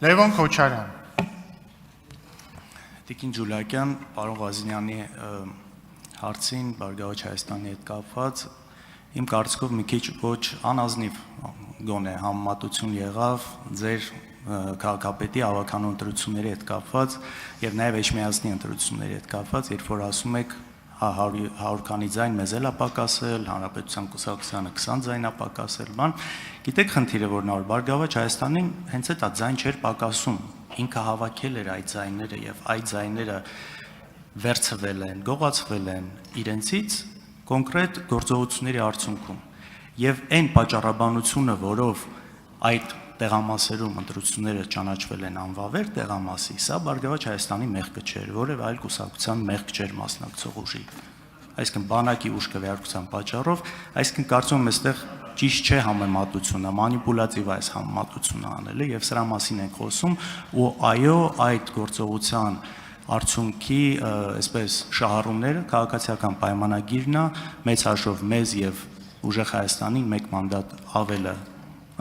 Լևոն Քոչարյան։ Տիկին Ջուլակյան, պարոն Ղազինյանի հարցին Բարգավաճ Հայաստանի հետ կապված իմ կարծիքով մի քիչ ոչ անազնիվ գոնե համեմատություն եղավ ձեր քաղաքապետի ավականու ընտրությունների հետ կապված եւ նաեւ Էջմիածնի ընտրությունների հետ կապված, երբ որ ասում եք 100 քանի ձայն մեզ էլ ապակասել, Հանրապետության կուսակցությանը 20 ձայն ապակասել, բան։ Գիտեք խնդիրը որ նոր Բարգավաճ Հայաստանին հենց այդ ձայն չէր պակասում, ինքը հավաքել էր այդ ձայները եւ այդ ձայները վերցվել են, գողացվել են իրենցից կոնկրետ գործողությունների արդյունքում եւ այն պատճառաբանությունը, որով այդ տեղամասերում ընտրությունները ճանաչվել են անվավեր տեղամասի, սա Բարգավաճ Հայաստանի մեղքը չէր, որևէ այլ կուսակցության մեղք չէր մասնակցող ուժի։ Այսինքն բանակի ուժ քվեարկության պատճառով, այսինքն կարծում եմ այստեղ ճիշտ չէ համեմատությունը, մանիպուլատիվ է այս համեմատությունը անելը եւ սրա մասին ենք խոսում ու այո, այդ գործողության արդյունքի, այսպես շահառուները քաղաքացիական պայմանագիրն է, մեծ հաշվով մեզ եւ ուժեղ Հայաստանին 1 մանդատ ավելը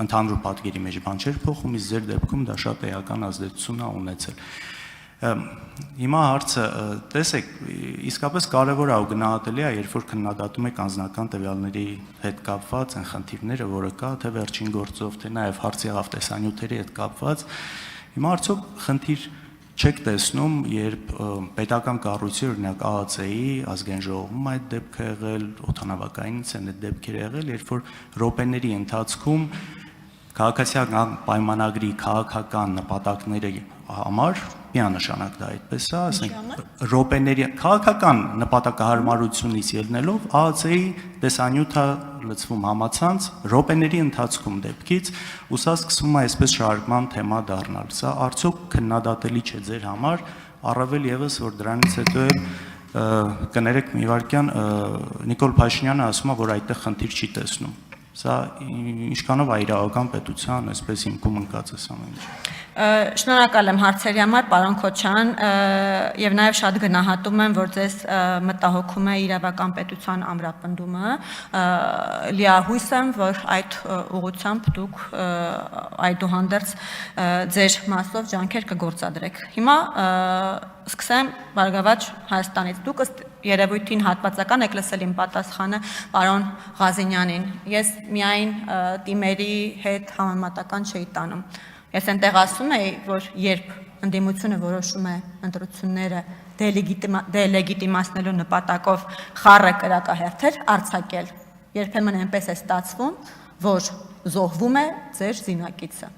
ընդհանուր պատկերի մեջ բան չէր փոխում, իսկ ձեր դեպքում դա շատ էական ազդեցություն է ունեցել։ Հիմա հարցը, տեսեք, իսկապես կարևոր է ու գնահատելի է, երբ որ քննադատում եք անձնական տվյալների հետ կապված այն խնդիրները, որը կա, թե վերջին գործով, թե նաև հարց եղավ տեսանյութերի հետ կապված։ Հիմա արդյոք խնդիր չեք տեսնում, երբ պետական կառույցի, օրինակ ԱԱՑ-ի, ազգային ժողովում այդ դեպքը եղել, օդանավակայինից են այդ դեպքերը եղել, երբ որ րոպեների ընթացքում քաղաքացիական պայմանագրի քաղաքական նպատակների համար միանշանակ դա այդպես է, ասենք րոպեների քաղաքական նպատակահարմարությունից ելնելով ԱԱՑ-ի տեսանյութը լցվում համացանց րոպեների ընթացքում դեպքից ու սա սկսվում է այսպես շարժման թեմա դառնալ։ Սա արդյոք քննադատելի չէ ձեր համար, առավել եւս որ դրանից հետո կներեք մի վարքյան Նիկոլ Փաշինյանը ասում է, որ այդտեղ խնդիր չի տեսնում։ Սա ինչքանով է իրավական պետության, այսպես հիմքում ընկած է ամեն ինչ։ Շնորհակալ եմ հարցերի համար, պարոն Քոչարյան, եւ նաեւ շատ գնահատում եմ, որ ձեզ մտահոգում է իրավական պետության ամրապնդումը, լիահույս եմ, որ այդ ուղղությամբ դուք այդուհանդերձ ձեր մասով ջանքեր կգործադրեք։ Հիմա սկսեմ Բարգավաճ Հայաստանից։ Դուք ըստ երևույթին հատվածական եք լսել իմ պատասխանը պարոն Ղազինյանին։ Ես միայն թիմերի հետ համեմատական չէի տանում։ Ես այնտեղ ասում էի, որ երբ ընդդիմությունը որոշում է ընտրությունները դելեգիտիմացնելու նպատակով խառը կրակահերթեր արձակել, երբեմն այնպես է ստացվում, որ զոհվում է ձեր զինակիցը։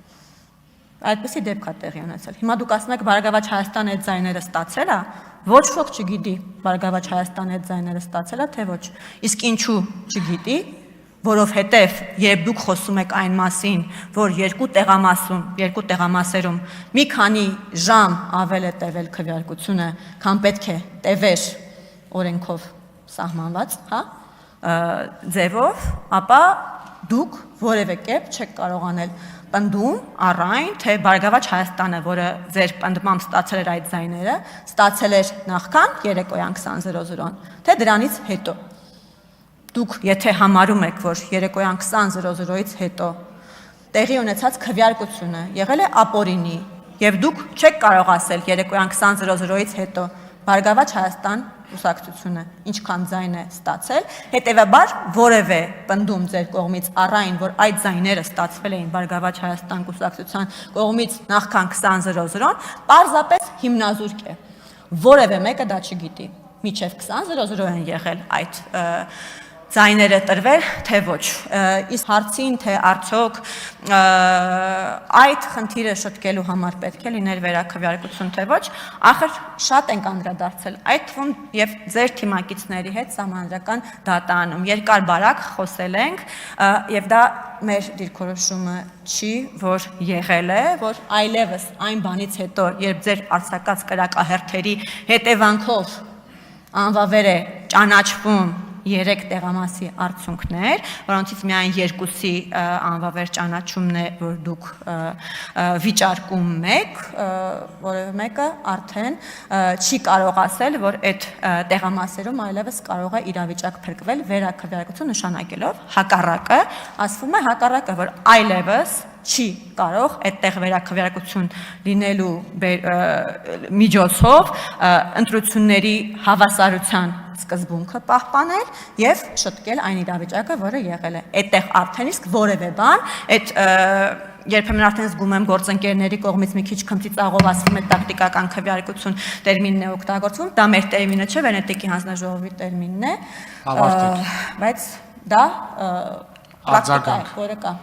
Այդպիսի դեպք է տեղի ունեցել։ Հիմա դուք ասում եք Բարգավաճ Հայաստանը այդ ձայները ստացել է, ոչ ոք չգիտի Բարգավաճ Հայաստանը այդ ձայները ստացել է, թե ոչ։ Իսկ ինչու չգիտի, որովհետև երբ դուք խոսում եք այն մասին, որ երկու տեղամասերում մի քանի ժամ ավել է տևել քվեարկությունը, քան պետք է տևեր օրենքով սահմանված, ձևով, ապա դուք որևէ կերպ չեք կարողանել պնդում առայն, թե Բարգավաճ Հայաստանը, որը ձեր պնդմամբ ստացել էր այդ ձայները, ստացել էր նախքան երեկոյան 20:00-ն, թե դրանից հետո։ Դուք եթե համարում եք, որ երեկոյան 20:00-ից հետո տեղի ունեցած քվեարկությունը եղել է ապօրինի, եւ դուք չեք կարող ասել երեկոյան 20:00-ից հետո Բարգավաճ Հայաստան կուսակցությունը ինչքան ձայն է ստացել, հետեւաբար որևէ պնդում ձեր կողմից առայն, որ այդ ձայները ստացվել էին Բարգավաճ Հայաստան կուսակցության կողմից նախքան 20:00-ն, պարզապես հիմնազուրկ է։ Որևէ մեկը դա չգիտի։ Մինչև 20:00 են եղել այդ ձայները տրվել, թե ոչ։ Իսկ հարցին, թե արդյոք այդ խնդիրը շտկելու համար պետք է լիներ վերաքվեարկություն, թե ոչ, ախր շատ ենք անդրադարձել այդ թվում եւ ձեր թիմակիցների հետ Սահմանադրական դատարանում երկար բարակ խոսել ենք եւ դա մեր դիրքորոշումը չի, որ եղել է, որ այլևս այն բանից հետո, երբ ձեր արձակած կրակահերթերի հետևանքով անվավեր է ճանաչվում 3 տեղամասի արդյունքներ, որոնցից միայն 2-ի անվավեր ճանաչումն է, որ դուք վիճարկում եք, որևէ մեկը արդեն չի կարող ասել, որ այդ տեղամասերում այլևս կարող է իրավիճակ փրկվել վերաքվեարկություն նշանակելով, հակառակը, ասվում է հակառակը, որ այլևս չի կարող այդտեղ վերաքվեարկություն լինելու միջոցով ընտրությունների հավասարության սկզբունքը պահպանել եւ շտկել այն իրավիճակը, որը եղել է։ Այդտեղ արդեն իսկ որևէ բան, այդ երբեմն արդեն զգում եմ գործընկերների կողմից մի քիչ քմծիծաղով ասվում է տակտիկական քվեարկություն տերմինն է օգտագործվում, դա մեր տերմինը չէ, Վենետիկի հանձնաժողովի տերմինն է, բայց դա պրակտիկա է, որը կա։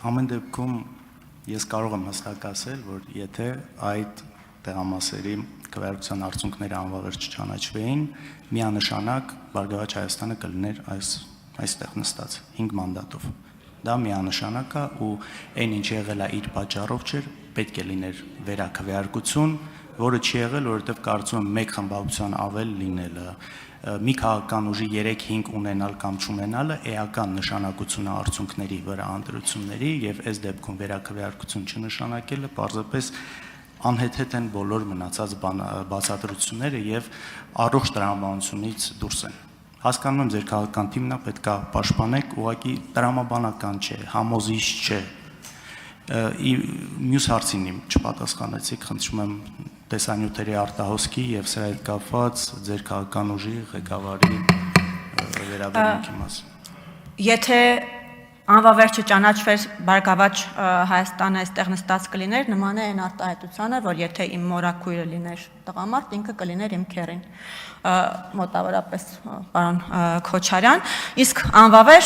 Ամեն դեպքում ես կարող եմ հստակ ասել, որ եթե այդ տեղամասերի քվեարկության արդյունքները անվավեր չճանաչվեին, միանշանակ Բարգավաճ Հայաստանը կլիներ այստեղ նստած 5 մանդատով։ Դա միանշանակ է ու այն ինչ եղել է իր պատճառով չէր, պետք է լիներ վերաքվեարկություն, որը չի եղել, որովհետև կարծում եմ մեկ խմբավորության ավել լինելը, մի քաղաքական ուժի 3-5 ունենալ կամ չունենալը էական նշանակություն է արդյունքների վրա ընտրությունների եւ այս դեպքում վերաքվեարկություն չնշանակելը պարզապես անհեթեթ են բոլոր մնացած բացատրությունները եւ առողջ տրամաբանությունից դուրս են։ Հասկանում եմ ձեր քաղաքական թիմն է պետք է պաշտպանեք, ուղղակի տրամաբանական չէ, համոզիչ չէ։ Մյուս հարցին իմ չպատասխանեցիք, խնդրում եմ տեսանյութերի արտահոսքի եւ սրա հետ կապված ձեր քաղաքական ուժի ղեկավարի վերաբերմունքի մասին։ Եթե անվավեր չճանաչվեր Բարգավաճ Հայաստանը այստեղ նստած կլիներ, նման է այն արտահայտությանը, որ եթե իմ մորաքույրը լիներ տղամարդ, ինքը կլիներ իմ քեռին, մոտավորապես պարոն Քոչարյան, իսկ անվավեր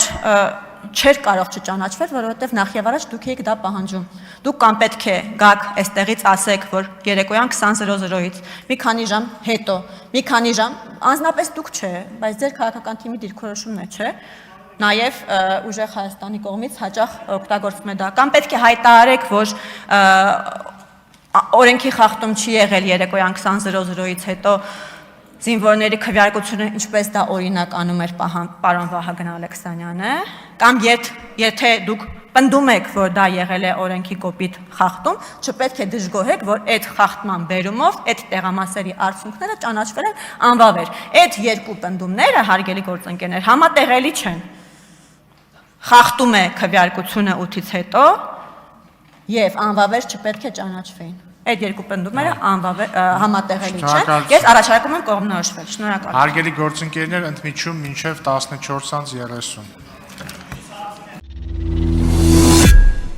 չէր կարող չճանաչվել, որովհետև նախ եւ առաջ դուք եք դա պահանջում։ Դուք կամ պետք է գաք այստեղից ասեք, որ երեկոյան 20:00-ից մի քանի ժամ հետո, մի քանի ժամ, անձնապես դուք չէ, բայց ձեր քաղաքական թիմի դիրքորոշումն է, չէ՞։ Նաև ուժեղ Հայաստանի կողմից հաճախ օգտագործվում է դա, կամ պետք է հայտարարեք, որ օրենքի խախտում չի եղել երեկոյան 20:00-ից հետո զինվորների քվեարկությունը, ինչպես դա օրինակ անում էր պարոն Վահագն Ալեքսանյանը, կամ եթե դուք պնդում եք, որ դա եղել է օրենքի կոպիտ խախտում, չպետք է դժգոհեք, որ այդ խախտման բերումով այդ տեղամասերի արդյունքները ճանաչվել են անվավեր։ Այդ երկու պնդումները, հարգելի գործընկերներ, համատեղելի չեն։ Խախտում է քվեարկությունը 8-ից հետո եւ անվավեր չպետք է ճանաչվեին։ Այդ երկու պնդումները համատեղելի չեն։ Ես առաջարկում եմ կողմնորոշվել։ Շնորհակալ եմ։ Հարգելի գործընկերներ, ընդմիջում մինչև 14:30